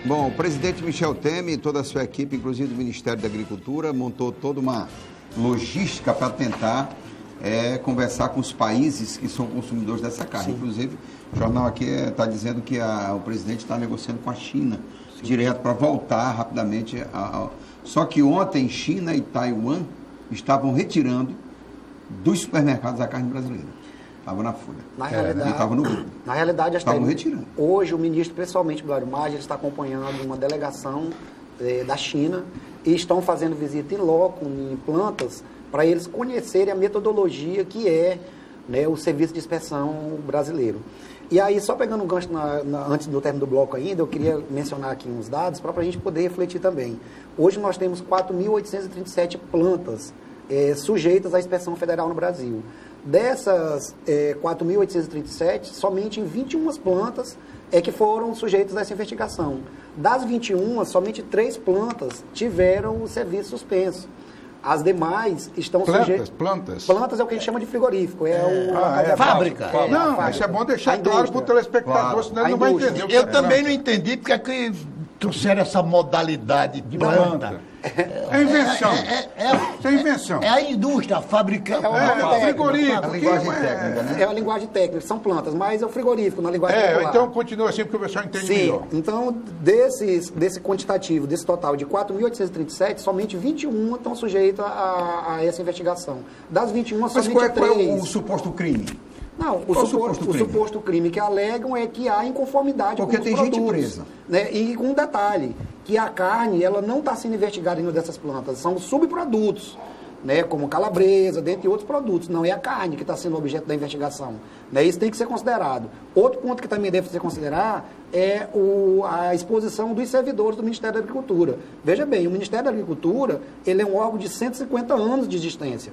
Bom, o presidente Michel Temer e toda a sua equipe, inclusive do Ministério da Agricultura, montou toda uma logística para tentar conversar com os países que são consumidores dessa carne. Sim. Inclusive, o jornal aqui está dizendo que o presidente está negociando com a China, sim, direto para voltar rapidamente. Só que ontem, China e Taiwan estavam retirando dos supermercados a carne brasileira. Estava na Folha. Na realidade, estava no grupo. Na realidade, estavam retirando. Hoje, o ministro, principalmente Glório Maggi, está acompanhando uma delegação da China e estão fazendo visita em loco, em plantas, para eles conhecerem a metodologia que é, né, o serviço de inspeção brasileiro. E aí, só pegando um gancho antes do término do bloco ainda, eu queria mencionar aqui uns dados para a gente poder refletir também. Hoje nós temos 4.837 plantas sujeitas à inspeção federal no Brasil. Dessas 4.837, somente em 21 plantas que foram sujeitas a essa investigação. Das 21, somente 3 plantas tiveram o serviço suspenso. As demais estão sujeitas... Plantas? Plantas é o que a gente chama de frigorífico. Fábrica. Não, isso é bom deixar claro para o telespectador, senão ele não vai entender. Eu também não entendi porque é que trouxeram essa modalidade de planta. É invenção. Isso é invenção. É a indústria, a fábrica. É frigorífico. A linguagem técnica, né? É a linguagem técnica, são plantas, mas é o frigorífico, na linguagem popular. Então continua assim, porque o pessoal entende melhor. Então, desse quantitativo, desse total de 4.837, somente 21 estão sujeitos a essa investigação. Das 21, somente 3... Mas qual é o suposto crime? Não, o suposto crime que alegam é que há inconformidade porque com os tem produtos, gente presa. Né? E com um detalhe, que a carne ela não está sendo investigada em uma dessas plantas, são subprodutos, né? Como calabresa, dentre outros produtos. Não é a carne que está sendo objeto da investigação. Né? Isso tem que ser considerado. Outro ponto que também deve ser considerado é a exposição dos servidores do Ministério da Agricultura. Veja bem, o Ministério da Agricultura ele é um órgão de 150 anos de existência.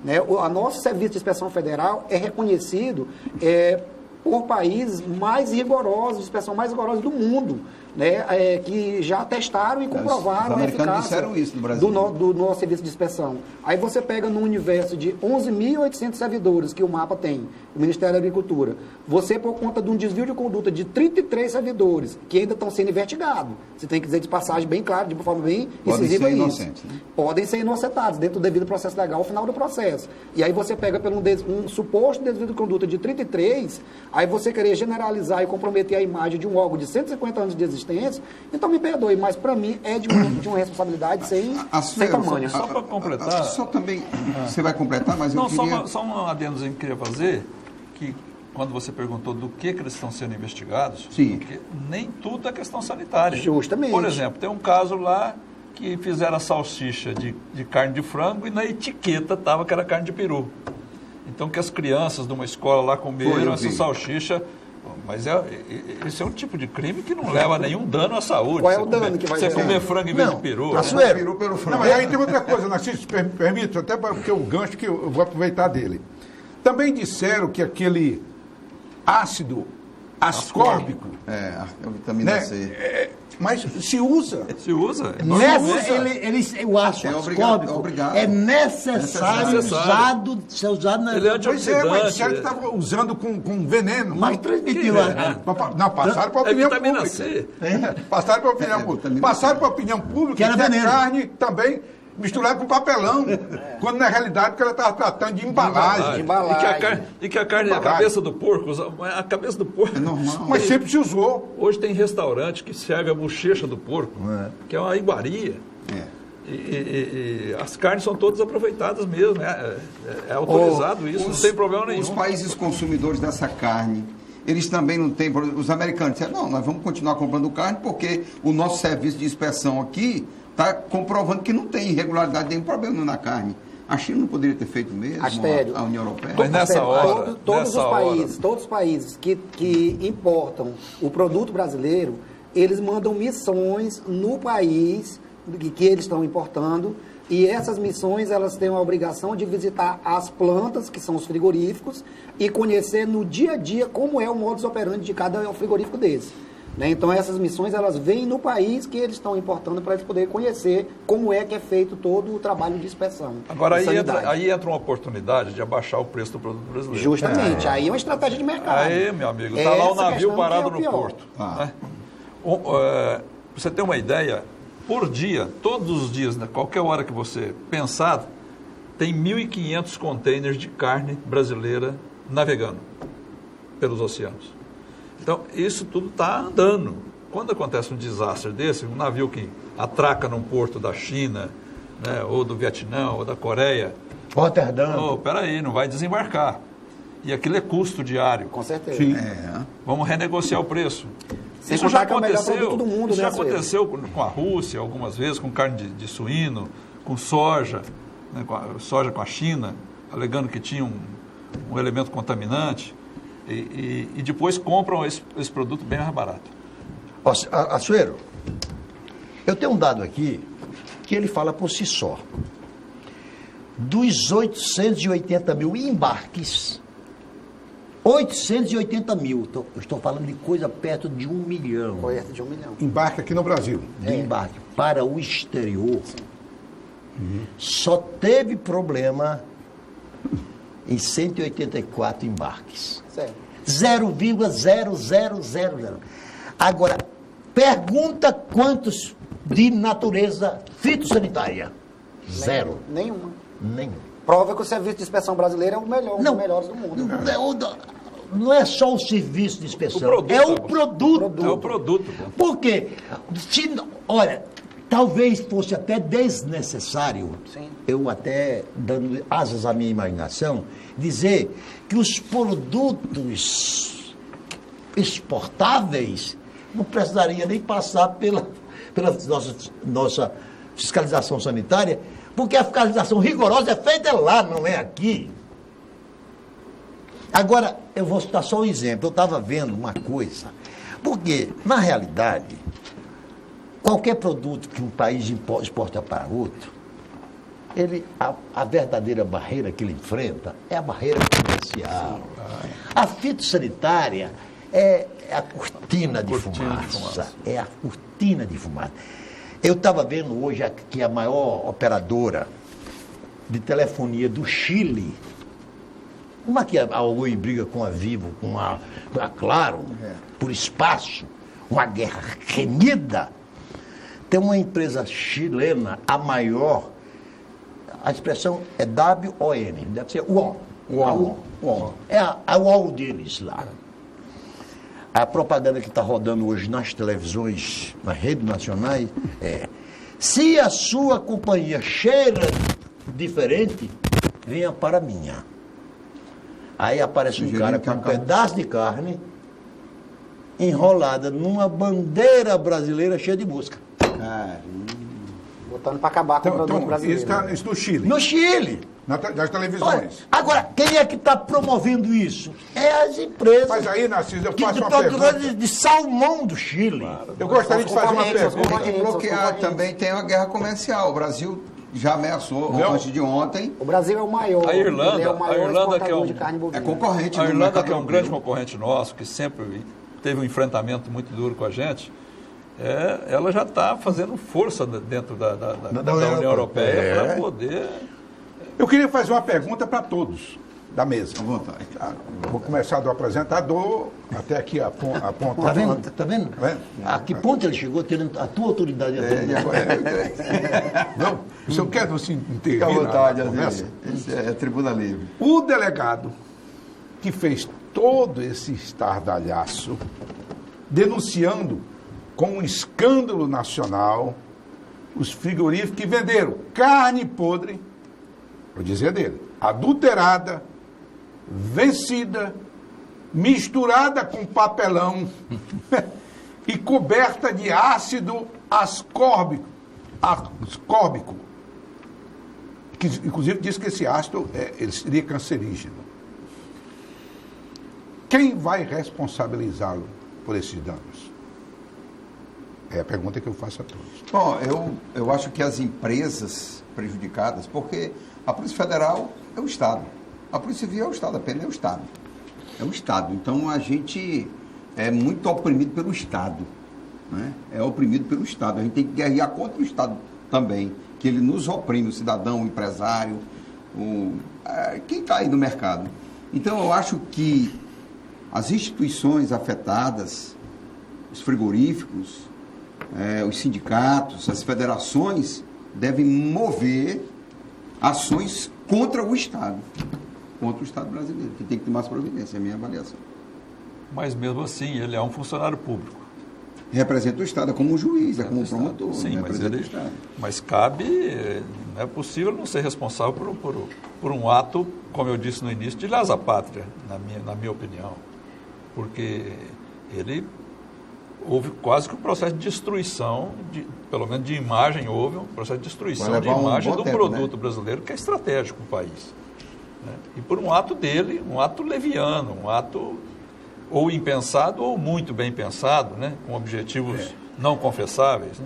Né? O nosso Serviço de Inspeção Federal é reconhecido por países mais rigorosos, de inspeção mais rigorosa do mundo, né? Que já testaram e comprovaram a eficácia do nosso serviço de inspeção. Aí você pega no universo de 11.800 servidores que o MAPA tem, o Ministério da Agricultura, você, por conta de um desvio de conduta de 33 servidores que ainda estão sendo investigados, você tem que dizer de passagem bem clara, de forma bem incisiva isso. Né? Podem ser inocentados dentro do devido processo legal ao final do processo. E aí você pega pelo um suposto desvio de conduta de 33, aí você querer generalizar e comprometer a imagem de um órgão de 150 anos de existência, então me perdoe, mas para mim é de uma responsabilidade sem tamanho. Só para completar... Só também, você vai completar, mas eu queria... Só um adendozinho que eu queria fazer, que quando você perguntou do que eles estão sendo investigados, sim, porque nem tudo é questão sanitária. Justamente. Por exemplo, tem um caso lá que fizeram a salsicha de carne de frango e na etiqueta estava que era carne de peru. Então que as crianças de uma escola lá comeram essa salsicha... Mas esse é um tipo de crime que não leva a nenhum dano à saúde. Qual é o dano que vai ter? Você comer frango em vez de peru. Peru pelo frango. Não, mas aí tem outra coisa, Narciso, permite, até porque o gancho que eu vou aproveitar dele. Também disseram que aquele ácido ascórbico... a vitamina C. Mas se usa. Se usa. O ácido ascórbico é necessário ser usado na... Ele é antioxidante. Mas disseram que estava usando com veneno. Mas transmitiu... Não, passaram para a opinião pública. C. Passaram para a opinião pública. Passaram para a opinião pública que era veneno. Carne também misturada com papelão. Quando na realidade que ela estava tratando de embalagem. E que a carne é a cabeça do porco. A cabeça do porco é normal. Mas sempre se usou. Hoje tem restaurante que serve a bochecha do porco, que é uma iguaria. E as carnes são todas aproveitadas mesmo. É autorizado isso, não tem problema nenhum. Os países consumidores dessa carne, eles também não têm... Os americanos disseram, não, nós vamos continuar comprando carne porque o nosso serviço de inspeção aqui está comprovando que não tem irregularidade, nenhum problema na carne. A China não poderia ter feito mesmo, a União Europeia? Mas nessa hora... Todos os países que importam o produto brasileiro, eles mandam missões no país que eles estão importando, e essas missões elas têm a obrigação de visitar as plantas, que são os frigoríficos, e conhecer no dia a dia como é o modus operandi de cada frigorífico desse. Né? Então, essas missões, elas vêm no país que eles estão importando para eles poderem conhecer como é que é feito todo o trabalho de inspeção. Agora, aí entra uma oportunidade de abaixar o preço do produto brasileiro. Justamente, aí é uma estratégia de mercado. Aí, meu amigo, está lá o navio parado no porto. Né? você ter uma ideia, por dia, todos os dias, né, qualquer hora que você pensar, tem 1.500 containers de carne brasileira navegando pelos oceanos. Então, isso tudo está andando. Quando acontece um desastre desse, um navio que atraca num porto da China, né, ou do Vietnã, ou da Coreia... Roterdã. Peraí, não vai desembarcar. E aquilo é custo diário. Com certeza. Sim. Vamos renegociar o preço. Sem Isso já contar que é o melhor aconteceu, produto do mundo, isso né, já aconteceu com a Rússia algumas vezes, com carne de suíno, com soja, né, soja com a China, alegando que tinha um elemento contaminante, e depois compram esse produto bem mais barato. Açoeiro, eu tenho um dado aqui que ele fala por si só. Dos 880 mil embarques, 880 mil, eu estou falando de coisa perto de 1 milhão Perto de 1 milhão. Embarque aqui no Brasil. de embarque para o exterior. Só teve problema em 184 embarques. Certo. 0,0000. Agora, pergunta quantos de natureza fitossanitária? Zero. Nenhuma. Nenhum. Prova que o serviço de inspeção brasileiro é o melhor, um dos melhores do mundo. Não é só o serviço de inspeção, O produto, é o Augusto. produto. É o produto. Por quê? Olha, talvez fosse até desnecessário, Sim. eu até dando asas à minha imaginação, dizer que os produtos exportáveis não precisaria nem passar pela nossa fiscalização sanitária, porque a fiscalização rigorosa é feita lá, não é aqui. Agora, eu vou citar só um exemplo. Eu estava vendo uma coisa, porque, na realidade, qualquer produto que um país exporta para outro, a verdadeira barreira que ele enfrenta é a barreira comercial. A fitossanitária é a cortina de fumaça. É a cortina de fumaça. Eu estava vendo hoje que a maior operadora de telefonia do Chile, uma que a Oi briga com a Vivo, com a Claro, por espaço, uma guerra renhida, tem uma empresa chilena, a maior, a expressão é WON, deve ser WON. É a WON deles lá. A propaganda que está rodando hoje nas televisões, nas redes nacionais, é: se a sua companhia cheira diferente, venha para a minha. Aí aparece um cara com um pedaço de carne enrolada numa bandeira brasileira cheia de mosca. Botando para acabar com o produto brasileiro. Isso no Chile. No Chile. Das televisões. Olha, agora, quem é que está promovendo isso? É as empresas. Mas aí, Narciso, eu faço uma produtoras pergunta. de salmão do Chile. Eu gostaria de fazer uma concorrentes, pergunta. Tem que bloquear também, tem uma guerra comercial. O Brasil já ameaçou antes de ontem. O Brasil é o maior. A Irlanda- ele é o maior a Irlanda exportador que é um- de carne bovina. É concorrente A no Irlanda, mercado que é um europeu. grande concorrente nosso, que sempre teve um enfrentamento muito duro com a gente, ela já está fazendo força dentro da União Europeia para poder... Eu queria fazer uma pergunta para todos da mesa. À vontade. Vou começar do apresentador até aqui a ponta. Tá vendo? Tá vendo? Tá vendo? A que ponto ele chegou tendo a tua autoridade? Não, se eu quero se intervir Fica à vontade, na conversa. Isso é tribuna livre. O delegado que fez todo esse estardalhaço, denunciando com um escândalo nacional os frigoríficos que venderam carne podre, vou dizer dele, adulterada, vencida, misturada com papelão e coberta de ácido ascórbico, que inclusive diz que esse ácido ele seria cancerígeno. Quem vai responsabilizá-lo por esses danos? É a pergunta que eu faço a todos. Bom, eu acho que as empresas prejudicadas, porque a Polícia Federal é o Estado, a Polícia Civil é o Estado, a PN é o Estado. É o Estado. Então a gente é muito oprimido pelo Estado. Né? É oprimido pelo Estado. A gente tem que guerrear contra o Estado também, que ele nos oprime, o cidadão, o empresário, quem está aí no mercado. Então eu acho que as instituições afetadas, os frigoríficos, os sindicatos, as federações devem mover ações contra o Estado brasileiro, que tem que tomar as providências, é a minha avaliação. Mas mesmo assim, ele é um funcionário público. Representa o Estado, é como um juiz, é como um promotor. Sim, mas cabe, não é possível não ser responsável por um ato, como eu disse no início, de lesa pátria, na minha opinião. Porque houve quase que um processo de destruição, pelo menos de imagem, houve um processo de destruição de imagem do produto brasileiro, que é estratégico para o país. Né? E por um ato dele, um ato leviano, um ato ou impensado ou muito bem pensado, né? Com objetivos não confessáveis. Né?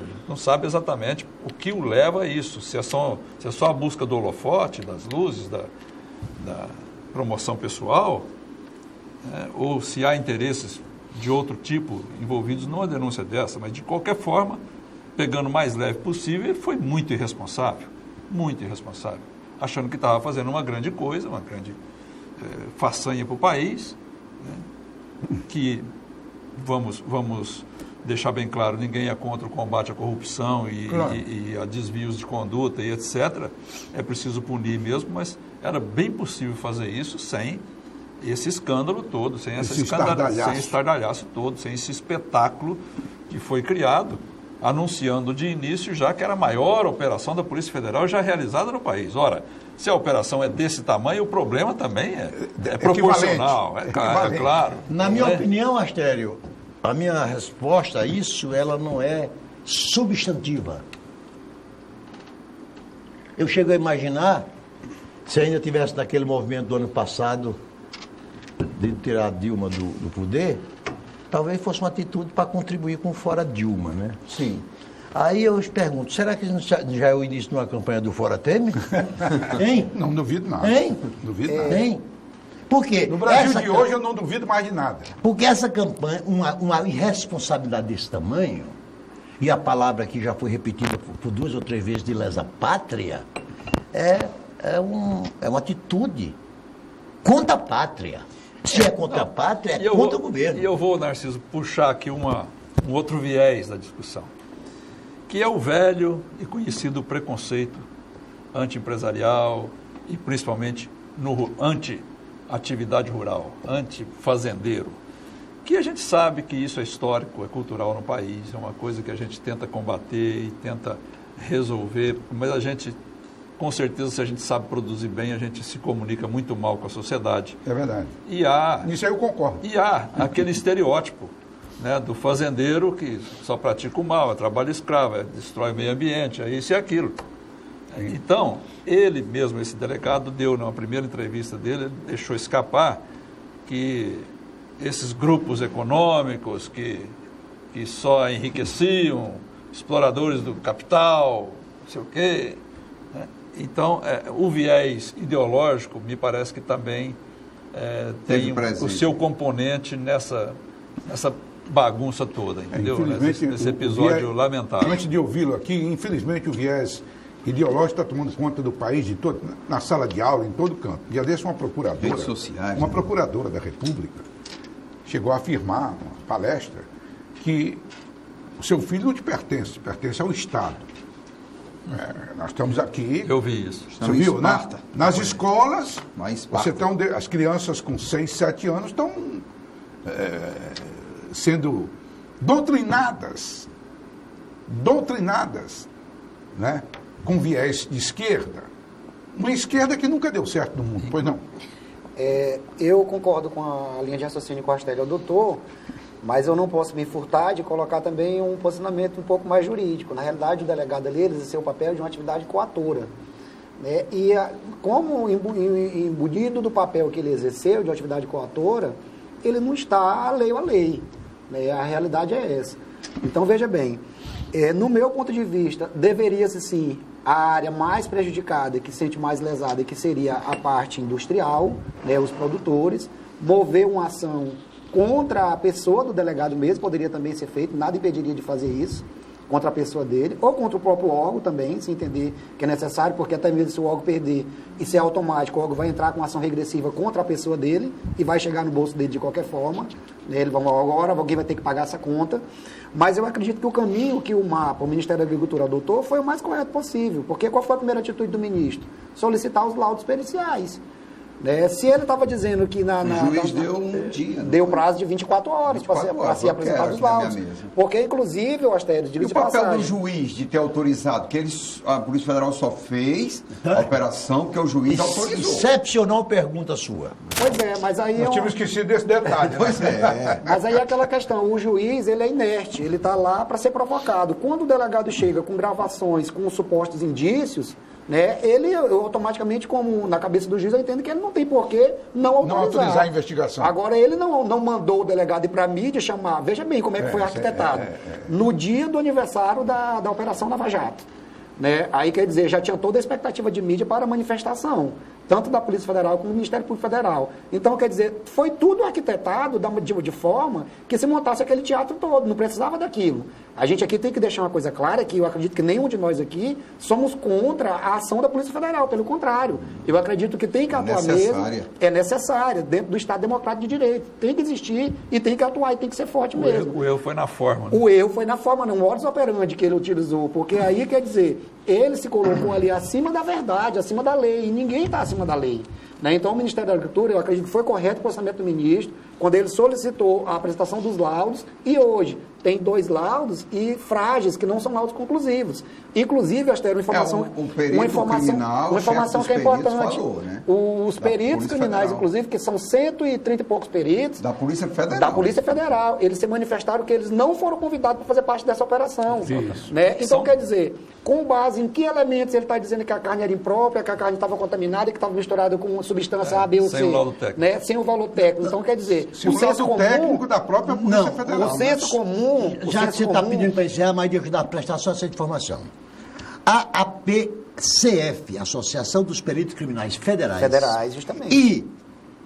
A gente não sabe exatamente o que o leva a isso, se é só a busca do holofote, das luzes, da promoção pessoal, né? Ou se há interesses de outro tipo envolvidos numa denúncia dessa, mas de qualquer forma, pegando o mais leve possível, ele foi muito irresponsável, achando que estava fazendo uma grande coisa, uma grande façanha para o país, né? Que vamos deixar bem claro, ninguém é contra o combate à corrupção e a desvios de conduta e etc. É preciso punir mesmo, mas era bem possível fazer isso sem esse escândalo todo, sem esse estardalhaço todo, sem esse espetáculo que foi criado, anunciando de início já que era a maior operação da Polícia Federal já realizada no país. Ora, se a operação é desse tamanho, o problema também é proporcional, é claro. Na minha opinião, Astério, a minha resposta a isso, ela não é substantiva. Eu chego a imaginar, se ainda tivesse naquele movimento do ano passado, de tirar a Dilma do poder, talvez fosse uma atitude para contribuir com o Fora Dilma, né? Sim. Aí eu os será que já é o início de uma campanha do Fora Temer? Hein? Não duvido nada. Hein? Duvido nada. Hein? Porque no Brasil de hoje eu não duvido mais de nada. Porque essa campanha, uma irresponsabilidade desse tamanho, e a palavra que já foi repetida por 2 ou 3 vezes de lesa pátria, é uma atitude contra a pátria. Se é contra a pátria, é contra o governo. E eu vou, Narciso, puxar aqui um outro viés da discussão, que é o velho e conhecido preconceito anti-empresarial e principalmente anti-atividade rural, anti-fazendeiro, que a gente sabe que isso é histórico, é cultural no país, é uma coisa que a gente tenta combater e tenta resolver, mas a gente, com certeza, se a gente sabe produzir bem, a gente se comunica muito mal com a sociedade. É verdade. Nisso aí eu concordo. E há aquele estereótipo, né, do fazendeiro que só pratica o mal, é trabalho escravo, destrói o meio ambiente, é isso e aquilo. Sim. Então, ele mesmo, esse delegado, deu numa primeira entrevista dele, deixou escapar que esses grupos econômicos que só enriqueciam, exploradores do capital, não sei o quê. Né? Então, o viés ideológico, me parece que também tem o seu componente nessa bagunça toda, entendeu? Nesse episódio lamentável. Antes de ouvi-lo aqui, infelizmente o viés ideológico está tomando conta do país, na sala de aula, em todo canto. E às vezes uma procuradora da República chegou a afirmar, numa palestra, que o seu filho não te pertence ao Estado. Nós estamos aqui... Eu vi isso. Você viu, né? Nas escolas, as crianças com 6, 7 anos estão sendo doutrinadas, né? Com viés de esquerda. Uma esquerda que nunca deu certo no mundo, pois não? Eu concordo com a linha de raciocínio com a Astério, doutor, mas eu não posso me furtar de colocar também um posicionamento um pouco mais jurídico. Na realidade, o delegado ali exerceu o papel de uma atividade coatora. Né? E como embutido do papel que ele exerceu de atividade coatora, ele não está alheio à lei. Né? A realidade é essa. Então, veja bem, no meu ponto de vista, deveria-se sim a área mais prejudicada, que se sente mais lesada, que seria a parte industrial, né, os produtores, mover uma ação contra a pessoa do delegado mesmo, poderia também ser feito, nada impediria de fazer isso, contra a pessoa dele, ou contra o próprio órgão também, se entender que é necessário, porque até mesmo se o órgão perder e se é automático, o órgão vai entrar com ação regressiva contra a pessoa dele e vai chegar no bolso dele de qualquer forma. Ele vai agora, alguém vai ter que pagar essa conta. Mas eu acredito que o caminho que o MAPA, o Ministério da Agricultura, adotou foi o mais correto possível, porque qual foi a primeira atitude do ministro? Solicitar os laudos periciais. Se ele estava dizendo que o juiz deu um dia. Deu prazo de 24 horas para se apresentar os laudos. Porque, inclusive, o Astério, e o papel do juiz de ter autorizado? Que a Polícia Federal só fez a operação porque o juiz autorizou. Excepcional pergunta sua. Pois é, mas aí... Nós tínhamos esquecido desse detalhe. Pois é. Mas aí é aquela questão, o juiz, ele é inerte, ele está lá para ser provocado. Quando o delegado chega com gravações, com supostos indícios, ele automaticamente, como na cabeça do juiz, eu entendo que ele não tem por que não autorizar a investigação. Agora, ele não mandou o delegado ir para a mídia chamar. Veja bem como é que foi arquitetado. No dia do aniversário da Operação Lava Jato. Aí, quer dizer, já tinha toda a expectativa de mídia para a manifestação, tanto da Polícia Federal como do Ministério Público Federal. Então, quer dizer, foi tudo arquitetado de forma que se montasse aquele teatro todo, não precisava daquilo. A gente aqui tem que deixar uma coisa clara, que eu acredito que nenhum de nós aqui somos contra a ação da Polícia Federal, pelo contrário. Eu acredito que tem que atuar mesmo. É necessária, dentro do Estado Democrático de Direito. Tem que existir e tem que atuar e tem que ser forte mesmo. O erro foi na forma. O erro foi na forma, não o modus operandi que ele utilizou, porque aí, quer dizer, ele se colocou ali acima da verdade, acima da lei, e ninguém está acima da lei. Então, o Ministério da Agricultura, eu acredito que foi correto o posicionamento do ministro, quando ele solicitou a apresentação dos laudos, e hoje tem 2 laudos e frágeis, que não são laudos conclusivos. Inclusive, Astério, uma informação que é importante. Falou, os peritos criminais, inclusive, que são 130 e poucos peritos. Da Polícia Federal. Eles se manifestaram que eles não foram convidados para fazer parte dessa operação. Então, quer dizer, com base em que elementos ele está dizendo que a carne era imprópria, que a carne estava contaminada e que estava misturada com substância A, B ou C. Sem o laudo técnico. Sem o valor técnico. Então, quer dizer, o senso comum, técnico da própria Polícia Federal. O senso comum... Já que você está pedindo para encerrar, mas deixa eu dar prestar só essa informação. A APCF, Associação dos Peritos Criminais Federais, justamente. E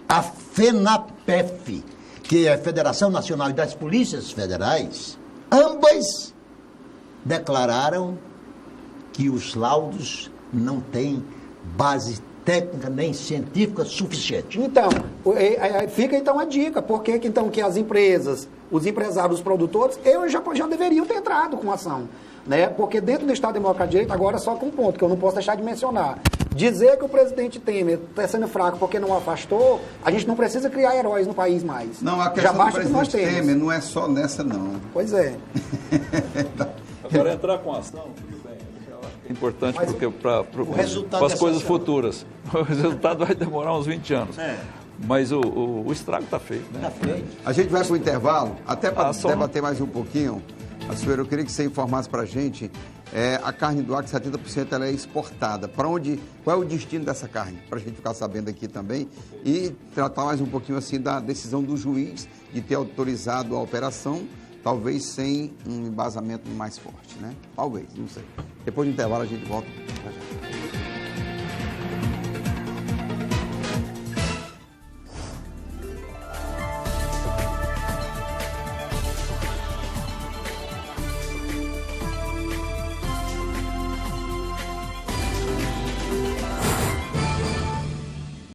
a FENAPEF, que é a Federação Nacional das Polícias Federais, ambas declararam que os laudos não têm base técnica nem científica suficiente. Então, fica então a dica, porque então que as empresas, os empresários, os produtores, já deveriam ter entrado com ação. Porque dentro do Estado Democrático de Direito, agora só com um ponto, que eu não posso deixar de mencionar. Dizer que o presidente Temer está sendo fraco porque não afastou, a gente não precisa criar heróis no país mais. Não, a questão do presidente Temer não é só nessa, não. Pois é. Agora, entrar com ação, tudo bem. Eu acho que é importante porque para as coisas futuras. O resultado vai demorar uns 20 anos. Mas o estrago está feito. Está feito. A gente vai para o intervalo, até para debater mais um pouquinho. Açoeiro, eu queria que você informasse para a gente, a carne do Acre, 70% ela é exportada. Para onde, qual é o destino dessa carne? Para a gente ficar sabendo aqui também. E tratar mais um pouquinho assim da decisão do juiz de ter autorizado a operação, talvez sem um embasamento mais forte, Talvez, não sei. Depois do intervalo a gente volta.